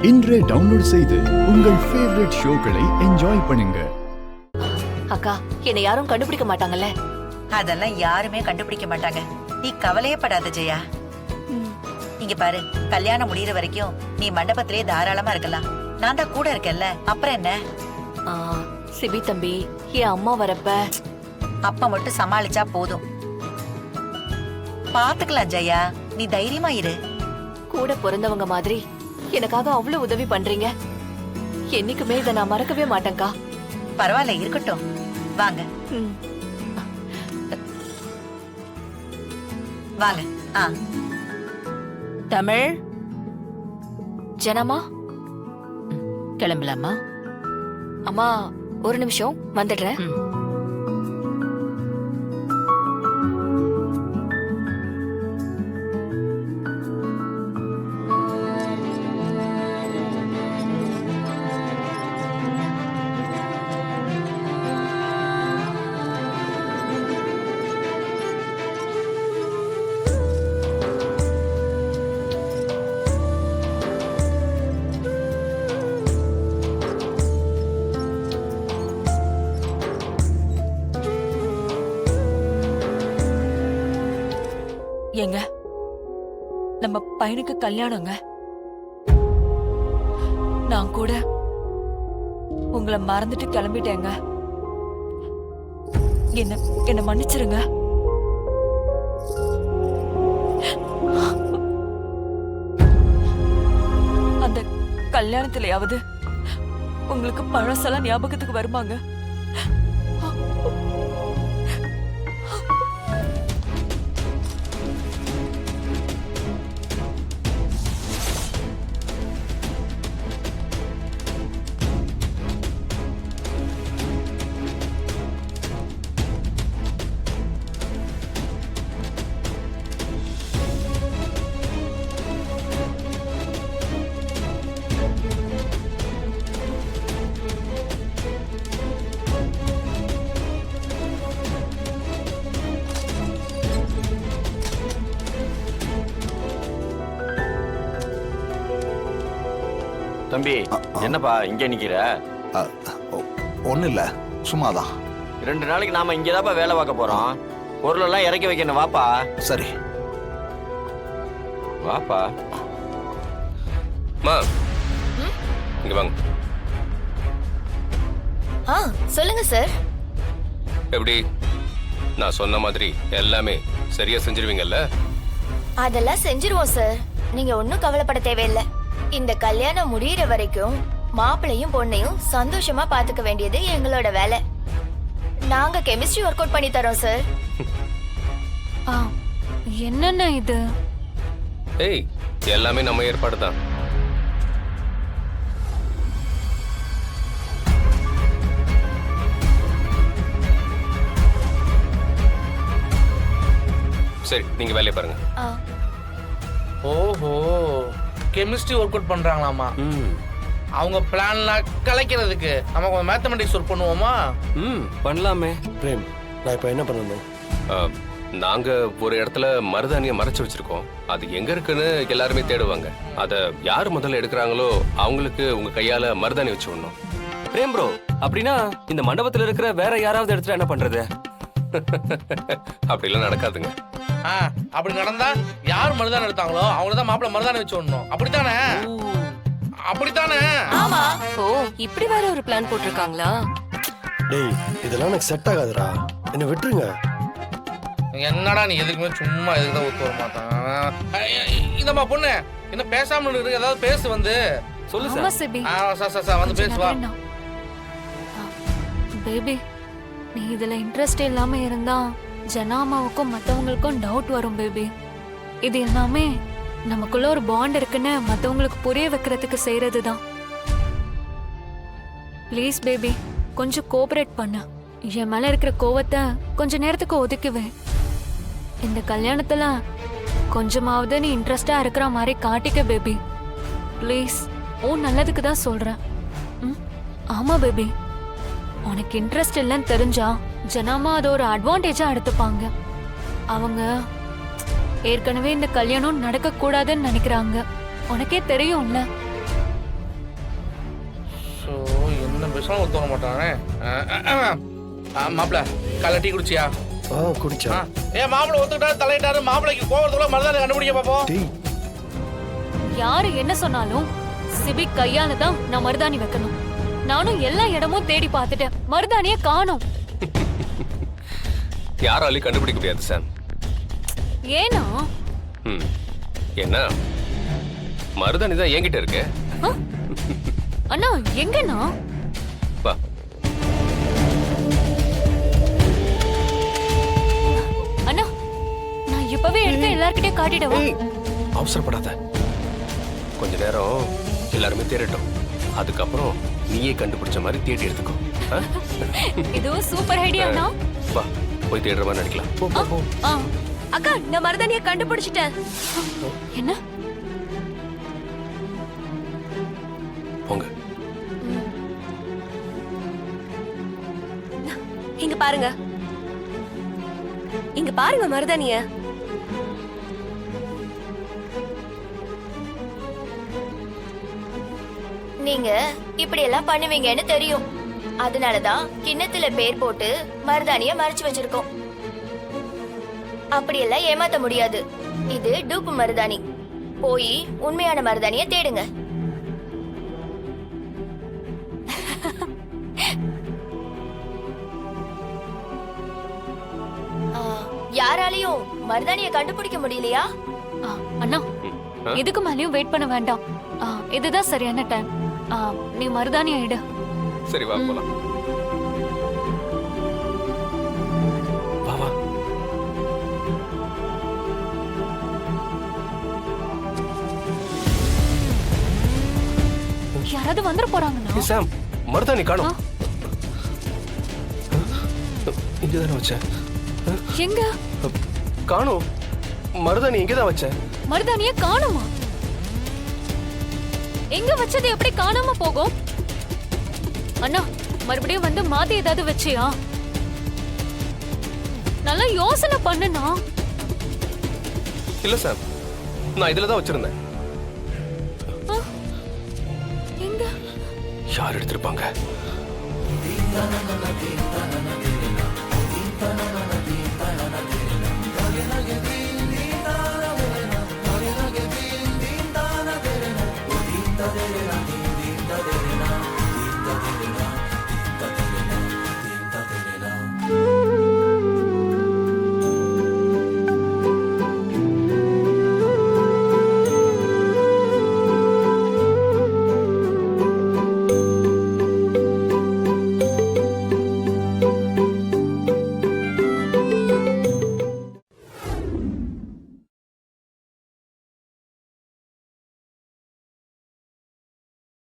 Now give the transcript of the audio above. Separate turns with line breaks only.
இன்றே டவுன்லோட் செய்து உங்கள் ஃபேவரட் ஷோக்களை என்ஜாய் பண்ணுங்க.
அக்கா, என்னை யாரும் கண்டுபிடிக்க மாட்டாங்கல்ல?
அதெல்லாம் யாருமே கண்டுபிடிக்க மாட்டாங்க. நீ கவலையே படாத ஜெயா. இங்க பாரு, கல்யாணம் முடியற வரைக்கும் நீ மண்டபத்திலே தாராளமா இருக்கலாம். நான் தான் கூட இருக்கேன்ல, அப்புறம் என்ன?
சிபி தம்பி, என் அம்மா வரப்ப
அப்ப மட்டும் சமாளிச்சா போதும். பாத்துக்கலாம் ஜெயா, நீ தைரியமா இரு.
கூட பிறந்தவங்க மாதிரி எனக்காக அவ்வளவு உதவி பண்றீங்க. என்னைக்குமே இதை நான் மறக்கவே மாட்டேன்க்கா.
பரவாயில்ல, இருக்கட்டும். வாங்க வாங்க.
தமிழ், ஜனமா
கிளம்பலாமா?
அம்மா ஒரு நிமிஷம் வந்துடுறேன். ஏங்க, நம்ம பையனுக்கு கல்யாணங்க. நான் கூட உங்களை மறந்துட்டு கிளம்பிட்டேங்க. என்ன மன்னிச்சிருங்க. அந்த கல்யாணத்திலயாவது உங்களுக்கு பழசெல்லாம் ஞாபகத்துக்கு வருமாங்க?
தம்பி, என்னப்பா இங்க நிக்கிற?
ஒன்னும் இல்ல, சும்மாதான்.
2 நாளைக்கு நாம இங்கதாப்பா வேலை பார்க்க போறோம். பொருள் எல்லாம் இறக்கி வைக்கணும். வாப்பா.
சரி
வாப்பா.
மா, இங்க வாங்க.
சொல்லுங்க சார்.
எப்படி, நான் சொன்ன மாதிரி எல்லாமே சரியா செஞ்சிருவீங்கல்ல?
அதெல்லாம் செஞ்சிருவோம் சார். நீங்க ஒன்னும் கவலைப்பட தேவையில்லை. இந்த கல்யாணம் முடியற வரைக்கும் மாப்பிளையும் பொண்ணையும் சந்தோஷமா பாத்துக்க வேண்டியது எங்களோட வேலை. நாங்க கெமிஸ்ட்ரி ஒர்க் அவுட் பண்ணி தரோம் சார்.
என்னென்ன இது?
ஏய், எல்லாமே நம்ம ஏற்பாடு தான். சரி, நீங்க வேலையை பாருங்க.
ஓஹோ, கெமிஸ்ட்ரி ஒர்க் அவுட் பண்றாங்களாமா? அவங்க பிளான்லாம் கலைக்கிறதுக்கு நம்ம கொஞ்சம் மேத்தமெட்டிக்ஸ் ஒர்க் பண்ணுவோமா?
பண்ணலாமே.
பிரேம், நான் இப்போ என்ன பண்ணணும்?
நாங்க ஒரு இடத்துல மருதாணியை மறைச்சு வச்சிருக்கோம். அது எங்க இருக்குன்னு எல்லாருமே தேடுவாங்க. அத யாரு முதல்ல எடுக்கிறாங்களோ அவங்களுக்கு உங்க கையால மருதாணி வச்சு விடணும்.
பிரேம் ப்ரோ, அப்படின்னா இந்த மண்டபத்துல இருக்கிற வேற யாராவது எடுத்துட்டு என்ன பண்றது?
அப்படிலாம் நடக்காதுங்க.
அப்படி நடந்தா யார் மருதாணி எடுத்தாங்களோ அவங்களதான் மாப்பிள்ள மருதாணி வச்சு விடணும். அப்படித்தானே? அப்படித்தானே?
ஆமா. ஓ, இப்படி வேற ஒரு பிளான் போட்டிருக்காங்களா?
டேய், இதெல்லாம் எனக்கு செட் ஆகாதுடா, என்ன விட்டுருங்க.
என்னடா நீ எதுக்குமே சும்மா எதுக்குதான் ஒத்து வர மாட்டான். இந்தம்மா பொண்ணு என்ன பேசாம இருக்கு, ஏதாவது பேசு வந்து.
சொல்லு
சார். வந்து பேசுவா.
பேபி, நீ இதுல இன்ட்ரெஸ்ட் இல்லாம இருந்தா ஜனாமாவுக்கும் மத்தவங்களுக்கும் டவுட் வரும் பேபி. இது எல்லாமே நமக்குள்ள ஒரு பாண்ட் இருக்குன்னு மத்தவங்களுக்கு புரிய வைக்கிறதுக்கு செய்யறதுதான். ப்ளீஸ் பேபி, கொஞ்சம் கோஆபரேட் பண்ண. என் மேல இருக்கிற கோவத்தை கொஞ்ச நேரத்துக்கு ஒதுக்குவேன். இந்த கல்யாணத்துல கொஞ்சமாவது நீ இன்ட்ரெஸ்டா இருக்கிற மாதிரி காட்டிக்க பேபி. ப்ளீஸ், உன் நல்லதுக்கு தான் சொல்றேன். ஆமா பேபி, உனக்கு இன்ட்ரெஸ்ட் இல்லைன்னு தெரிஞ்சா ஜனாமா அதை ஒரு அட்வான்டேஜா எடுத்துப்பாங்க. அவங்க ஏற்கனவே இந்த கல்யாணம் நடக்க கூடாதுன்னு நினைக்கிறாங்க. உனக்கே தெரியும்ல.
அப்படி சொன்னா ஒத்து வர மாட்டானே. மாப்பிள்ள காலைல டீ குடிச்சியா?
குடிச்சா
மாப்பிள்ள ஒத்துக்கிட்டாரு தலையிட்டாரு. மாப்பிள்ளைக்கு கோவத்துக்குள்ள மருதாணி கண்டுபிடிக்க பாப்போம்.
டேய்
யாரு என்ன சொன்னாலும் சிபிக் கையால தான் நான் மருதாணி வைக்கணும். நானும் எல்லா இடமும் தேடி பார்த்துட்டேன், மருதாணிய காணோம்.
யாராலையும் கண்டுபிடிக்க முடியாது சாம்.
ஏனா
என்ன மருதாணி தான் என்கிட்ட இருக்கு.
அண்ணா எங்கண்ணா?
வா.
அண்ணா நான் இப்பவே எடுத்து எல்லார்கிட்டயும் காட்டிடவா?
அவசரப்படாத, கொஞ்ச நேரம் எல்லாருமே தேடட்டும். அதுக்கப்புறம் நீயே கண்டுபிடிச்ச மாதிரி தேடி எடுத்துக்கோ.
இதுவும் சூப்பர் ஐடியாண்ணா.
வா போய் தேடுற மாதிரி நடிக்கலாம்.
அக்கா நான் மருதாணிய கண்டுபிடிச்சிட்டேன்.
என்ன?
போங்க.
இங்க பாருங்க, இங்க பாருங்க மருதாணிய.
நீங்க இப்படி எல்லாம் பண்ணுவீங்கன்னு தெரியும். அதனாலதான் கிண்ணத்துல பேர் போட்டு மருதாணிய மறைச்சு வச்சிருக்கோம். அப்படியெல்லாம் ஏமாத்த முடியாது. இது டூப்பு மருதாணி. போய் உண்மையான மருதாணிய தேடுங்க. யாராலையும் மருதாணிய கண்டுபிடிக்க முடியலையா?
அண்ணா இதுக்கு மேலயும் வெயிட் பண்ண வேண்டாம். இதுதான் சரியான டைம். நீ மருதாணி எடு.
சரி வா போலாம். வா வா.
யாராவது வந்துட போறாங்கண்ணா.
சாம் மருதாணி காணோம். இங்கதானே வச்சேன்.
எங்க
காணோம். மருதாணி இங்கதான் வச்சேன்.
மருதாணிய காணுமா? எங்க வச்சது எப்படி காணாம போகும்? அண்ணா மறுபடியும் வந்து மாத்தி ஏதாவது வச்சியா? நல்லா யோசனை பண்ணுனா.
இல்ல சாம், நான் இதுலதான் வச்சிருந்தேன்.
எங்க?
யார் எடுத்திருப்பாங்க?